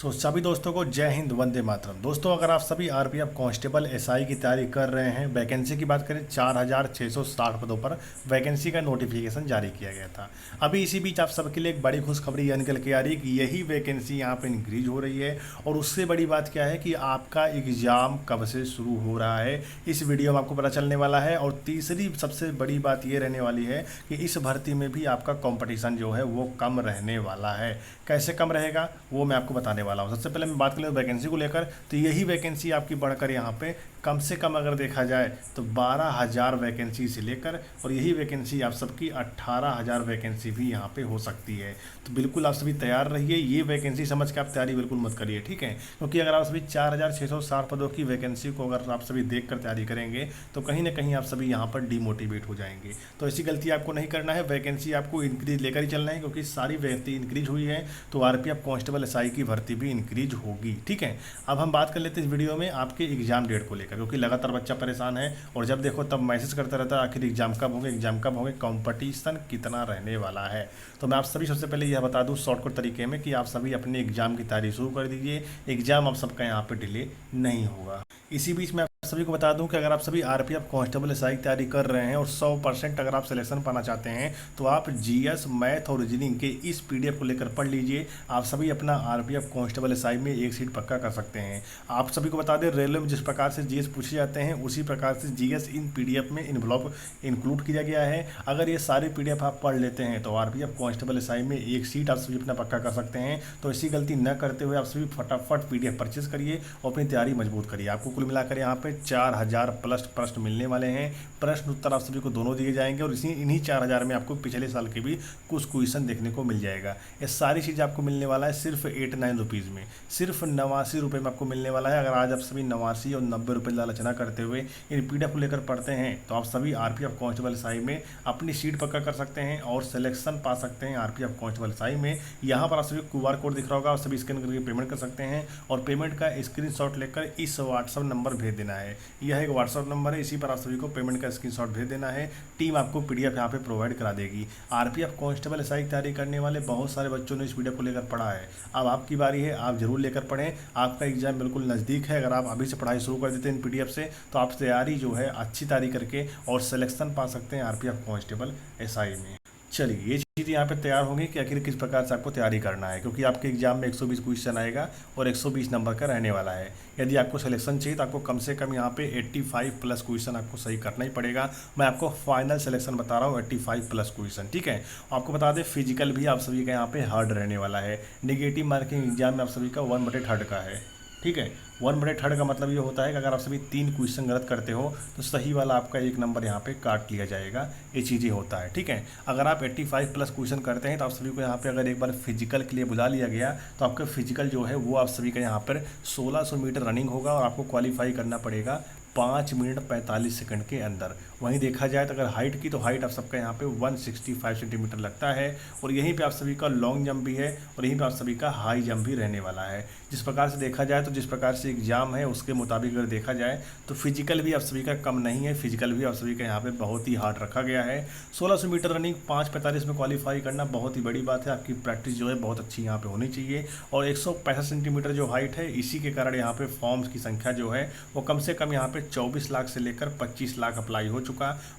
सभी दोस्तों को जय हिंद वंदे मातरम। दोस्तों, अगर आप सभी आरपीएफ कांस्टेबल एसआई की तैयारी कर रहे हैं, वैकेंसी की बात करें 4660 पदों पर वैकेंसी का नोटिफिकेशन जारी किया गया था। अभी इसी बीच आप सबके लिए एक बड़ी खुशखबरी यह निकल के आ रही है कि यही वैकेंसी यहाँ पर इंक्रीज हो रही है। और उससे बड़ी बात क्या है कि आपका एग्ज़ाम कब से शुरू हो रहा है, इस वीडियो में आपको पता चलने वाला है। और तीसरी सबसे बड़ी बात ये रहने वाली है कि इस भर्ती में भी आपका कंपटीशन जो है वो कम रहने वाला है। कैसे कम रहेगा वो मैं आपको बताने वाला हूँ। सबसे पहले मैं बात कर लूँ वैकेंसी को लेकर, तो यही वैकेंसी आपकी बढ़कर यहाँ पे कम से कम अगर देखा जाए तो 12,000 वैकेंसी से लेकर, और यही वैकेंसी आप सबकी 18,000 वैकेंसी भी यहाँ पे हो सकती है। तो बिल्कुल आप सभी तैयार रहिए, ये वैकेंसी समझ के आप तैयारी बिल्कुल मत करिए, ठीक है। क्योंकि अगर आप सभी 4,660 पदों की वैकेंसी को अगर आप सभी देख कर तैयारी करेंगे तो कहीं ना कहीं आप सभी यहाँ पर डीमोटिवेट हो जाएंगे। तो ऐसी गलती आपको नहीं करना है, वैकेंसी आपको इंक्रीज लेकर ही चलना है, क्योंकि सारी भर्ती इंक्रीज हुई है तो आरपीएफ कांस्टेबल एसआई की भर्ती भी इंक्रीज होगी, ठीक है। अब हम बात कर लेते हैं इस वीडियो में आपके एग्जाम डेट को लेकर, क्योंकि लगातार बच्चा परेशान है और जब देखो तब मैसेज करता रहता है आखिर एग्जाम कब होंगे, एग्जाम कब होंगे, कंपटीशन कितना रहने वाला है। तो मैं आप सभी सबसे पहले यह बता दूं शॉर्टकट तरीके में कि आप सभी अपने एग्जाम की तैयारी शुरू कर दीजिए। एग्जाम आप सबका यहाँ पे डिले नहीं होगा। इसी बीच में सभी को बता दूं कि अगर आप सभी आरपीएफ कांस्टेबल एसआई की तैयारी कर रहे हैं और 100% अगर आप सिलेक्शन पाना चाहते हैं तो आप जीएस, मैथ और रीजनिंग के इस पीडीएफ को लेकर पढ़ लीजिए। आप सभी अपना आरपीएफ कांस्टेबल एसआई में एक सीट पक्का कर सकते हैं। आप सभी को बता दें, रेलवे में जिस प्रकार से जीएस पूछे जाते हैं उसी प्रकार से जीएस इन पीडीएफ में इन्वॉल्व इंक्लूड किया गया है। अगर ये सारे पीडीएफ आप पढ़ लेते हैं तो आरपीएफ कांस्टेबल एसआई में एक सीट आप सभी अपना पक्का कर सकते हैं। तो ऐसी गलती न करते हुए आप सभी फटाफट पीडीएफ परचेज करिए और अपनी तैयारी मजबूत करिए। आपको कुल मिलाकर यहाँ पे 4,000 प्लस प्रश्न मिलने वाले हैं। प्रश्न उत्तर आप सभी को दोनों दिए जाएंगे और इन्हीं 4,000 में आपको पिछले साल के भी कुछ क्वेश्चन देखने को मिल जाएगा। ये सारी चीज़ आपको मिलने वाला है सिर्फ 89 रुपीज़ में, सिर्फ 89 रुपये में आपको मिलने वाला है। अगर आज आप सभी 89 और 90 रुपये लालच ना करते हुए इन पीडीएफ को लेकर पढ़ते हैं तो आप सभी आरपीएफ कांस्टेबल एसआई में अपनी सीट पक्का कर सकते हैं और सिलेक्शन पा सकते हैं आरपीएफ कांस्टेबल एसआई में। यहाँ पर आप सभी QR कोड दिख रहा होगा, आप सभी स्कैन करके पेमेंट कर सकते हैं और पेमेंट का स्क्रीनशॉट लेकर इस व्हाट्सअप नंबर भेज देना है। यह एक व्हाट्सअप नंबर है, इसी पर आप सभी को पेमेंट का स्क्रीनशॉट भेज देना है। टीम आपको पीडीएफ यहाँ पे प्रोवाइड करा देगी। आरपीएफ कांस्टेबल एसआई की तैयारी करने वाले बहुत सारे बच्चों ने इस वीडियो को लेकर पढ़ा है। अब आपकी बारी है, आप जरूर लेकर पढ़ें। आपका एग्जाम बिल्कुल नज़दीक है। अगर आप अभी से पढ़ाई शुरू कर देते हैं इन पीडीएफ से तो आप तैयारी जो है अच्छी तैयारी करके और सिलेक्शन पा सकते हैं आरपीएफ कांस्टेबल एसआई में। चलिए, ये चीज़ यहाँ पे तैयार होंगी कि आखिर किस प्रकार से आपको तैयारी करना है, क्योंकि आपके एग्जाम में 120 क्वेश्चन आएगा और 120 नंबर का रहने वाला है। यदि आपको सिलेक्शन चाहिए तो आपको कम से कम यहाँ पे 85 प्लस क्वेश्चन आपको सही करना ही पड़ेगा। मैं आपको फाइनल सिलेक्शन बता रहा हूँ, 85 प्लस क्वेश्चन, ठीक है। आपको बता दें फिजिकल भी आप सभी का यहाँ पे हार्ड रहने वाला है। निगेटिव मार्किंग एग्जाम में आप सभी का 1/3 का है, ठीक है। 1/3 का मतलब ये होता है कि अगर आप सभी 3 क्वेश्चन गलत करते हो तो सही वाला आपका 1 नंबर यहाँ पे काट लिया जाएगा। ये चीज़ें होता है, ठीक है। अगर आप 85 प्लस क्वेश्चन करते हैं तो आप सभी को यहाँ पे अगर एक बार फिजिकल के लिए बुला लिया गया तो आपका फिजिकल जो है वो आप सभी का यहाँ पर 1600 मीटर रनिंग होगा और आपको क्वालिफाई करना पड़ेगा 5 मिनट 45 सेकंड के अंदर। वहीं देखा जाए तो अगर हाइट की, तो हाइट आप सबका यहाँ पे 165 सेंटीमीटर लगता है और यहीं पे आप सभी का लॉन्ग जंप भी है और यहीं पे आप सभी का हाई जंप भी रहने वाला है। जिस प्रकार से देखा जाए तो जिस प्रकार से एग्जाम है उसके मुताबिक अगर देखा जाए तो फिजिकल भी आप सभी का कम नहीं है। फिजिकल भी आप सभी का यहाँ पे बहुत ही हार्ड रखा गया है। 1600 मीटर रनिंग 5:45 में क्वालिफाई करना बहुत ही बड़ी बात है। आपकी प्रैक्टिस जो है बहुत अच्छी यहाँ पे होनी चाहिए और 165 सेंटीमीटर जो हाइट है, इसी के कारण यहाँ पे फॉर्म्स की संख्या जो है वो कम से कम यहाँ पे 24 लाख से लेकर 25 लाख अप्लाई हो चुका।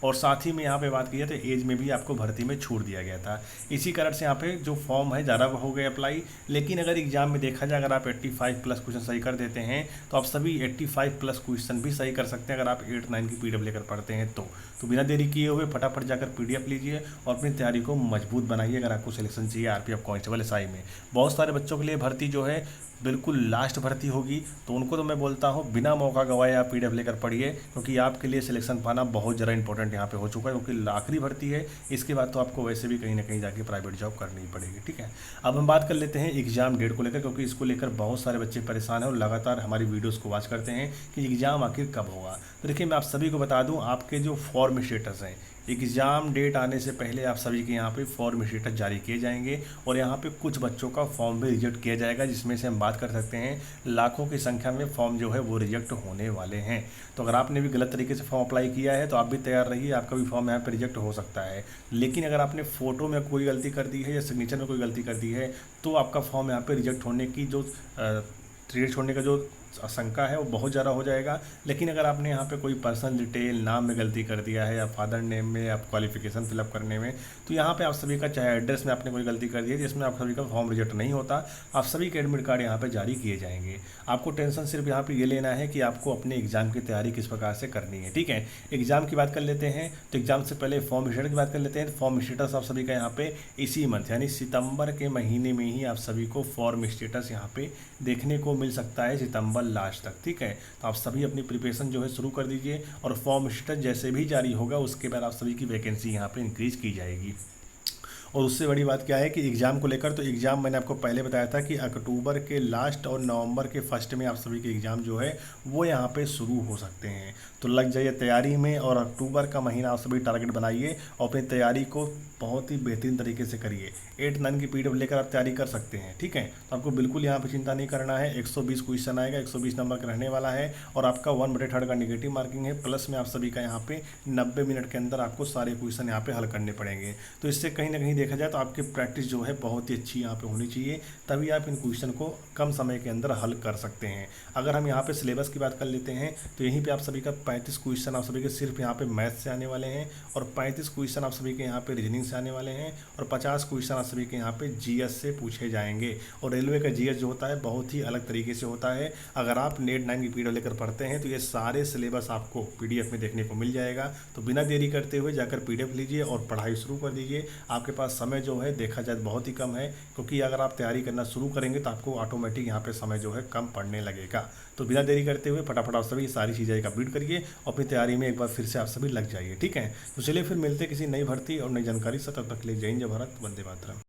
और साथ ही में यहाँ पे बात की जाए तो एज में भी आपको भर्ती में छूट दिया गया था। इसी कारण से यहाँ पे जो फॉर्म है ज़्यादा हो गए अप्लाई। लेकिन अगर एग्जाम में देखा जाए, अगर आप 85 प्लस क्वेश्चन सही कर देते हैं तो आप सभी 85 प्लस क्वेश्चन भी सही कर सकते हैं अगर आप 8-9 की पीडीएफ लेकर पढ़ते हैं तो बिना देरी किए हुए फटाफट जाकर पीडीएफ लीजिए और अपनी तैयारी को मजबूत बनाइए। अगर आपको सिलेक्शन चाहिए आरपीएफ कांस्टेबल एसआई में, बहुत सारे बच्चों के लिए भर्ती जो है बिल्कुल लास्ट भर्ती होगी, तो उनको तो मैं बोलता हूँ बिना मौका गंवाए आप पीडीएफ लेकर पढ़िए, क्योंकि आपके लिए सिलेक्शन पाना बहुत ज़्यादा इंपॉर्टेंट यहाँ पे हो चुका है। क्योंकि आखिरी भर्ती है, इसके बाद तो आपको वैसे भी कहीं ना कहीं जाके प्राइवेट जॉब करनी ही पड़ेगी, ठीक है। अब हम बात कर लेते हैं एग्जाम डेट को लेकर, क्योंकि इसको लेकर बहुत सारे बच्चे परेशान हैं और लगातार हमारी वीडियोज़ को वॉच करते हैं कि एग्ज़ाम आखिर कब होगा। तो देखिए, मैं आप सभी को बता दूँ, आपके जो फॉर्म स्टेटस हैं एग्ज़ाम डेट आने से पहले आप सभी के यहाँ पे फॉर्म स्टेटस जारी किए जाएंगे और यहाँ पे कुछ बच्चों का फॉर्म भी रिजेक्ट किया जाएगा, जिसमें से हम बात कर सकते हैं लाखों की संख्या में फॉर्म जो है वो रिजेक्ट होने वाले हैं। तो अगर आपने भी गलत तरीके से फॉर्म अप्लाई किया है तो आप भी तैयार रहिए, आपका भी फॉर्म यहाँ पे रिजेक्ट हो सकता है। लेकिन अगर आपने फ़ोटो में कोई गलती कर दी है या सिग्नेचर में कोई गलती कर दी है तो आपका फॉर्म यहाँ पे रिजेक्ट होने की जो रिजेक्ट होने का जो आशंका है वो बहुत ज़्यादा हो जाएगा। लेकिन अगर आपने यहाँ पे कोई पर्सनल डिटेल नाम में गलती कर दिया है या फादर नेम में या क्वालिफिकेशन फिलअप करने में, तो यहाँ पे आप सभी का, चाहे एड्रेस में आपने कोई गलती कर दी है जिसमें आप सभी का फॉर्म रिजेक्ट नहीं होता, आप सभी के एडमिट कार्ड यहाँ पे जारी किए जाएंगे। आपको टेंशन सिर्फ यहाँ पे ये लेना है कि आपको अपने एग्जाम की तैयारी किस प्रकार से करनी है, ठीक है। एग्जाम की बात कर लेते हैं, तो एग्जाम से पहले फॉर्म स्टेटस की बात कर लेते हैं। फॉर्म स्टेटस आप सभी का यहाँ पे इसी मंथ यानी सितंबर के महीने में ही आप सभी को फॉर्म स्टेटस यहाँ पे देखने को मिल सकता है, सितंबर लास्ट तक, ठीक है। तो आप सभी अपनी प्रिपरेशन जो है शुरू कर दीजिए और फॉर्म स्टेटस जैसे भी जारी होगा उसके बाद आप सभी की वैकेंसी यहाँ पे इंक्रीज की जाएगी। और उससे बड़ी बात क्या है कि एग्ज़ाम को लेकर, तो एग्ज़ाम मैंने आपको पहले बताया था कि अक्टूबर के लास्ट और नवंबर के फर्स्ट में आप सभी के एग्ज़ाम जो है वो यहाँ पे शुरू हो सकते हैं। तो लग जाइए तैयारी में और अक्टूबर का महीना आप सभी टारगेट बनाइए और अपनी तैयारी को बहुत ही बेहतरीन तरीके से करिए। 8-9 की PDF लेकर आप तैयारी कर सकते हैं, ठीक है। तो आपको बिल्कुल यहाँ पे चिंता नहीं करना है। 120 क्वेश्चन आएगा, 120 नंबर का रहने वाला है और आपका 1/3 का नेगेटिव मार्किंग है। प्लस में आप सभी का यहाँ पे 90 मिनट के अंदर आपको सारे क्वेश्चन यहाँ पे हल करने पड़ेंगे। तो इससे कहीं ना कहीं देखा जाए तो आपकी प्रैक्टिस जो है बहुत ही अच्छी यहाँ पे होनी चाहिए, तभी आप इन क्वेश्चन को कम समय के अंदर हल कर सकते हैं। अगर हम यहाँ पे सिलेबस की बात कर लेते हैं तो यहीं पे आप सभी का 35 क्वेश्चन आप सभी के सिर्फ यहाँ पे मैथ से आने वाले हैं और 35 क्वेश्चन आप सभी के यहाँ पे रीजनिंग से आने वाले हैं और 50 क्वेश्चन आप सभी के यहाँ पे GS से पूछे जाएंगे। और रेलवे का GS जो होता है बहुत ही अलग तरीके से होता है। अगर आप नेट 9 की PDF लेकर पढ़ते हैं तो ये सारे सिलेबस आपको PDF में देखने को मिल जाएगा। तो बिना देरी करते हुए जाकर PDF लीजिए और पढ़ाई शुरू कर दीजिए। आपके पास समय जो है देखा जाए बहुत ही कम है, क्योंकि अगर आप तैयारी करना शुरू करेंगे तो आपको ऑटोमेटिक यहाँ पे समय जो है कम पड़ने लगेगा। तो बिना देरी करते हुए फटाफट आप सभी सारी चीज़ें कंप्लीट करिए और अपनी तैयारी में एक बार फिर से आप सभी लग जाइए, ठीक है। तो चलिए फिर मिलते किसी नई भर्ती और नई जानकारी से, तब तक के लिए जय हिंद, जय भारत, वंदे मातरम।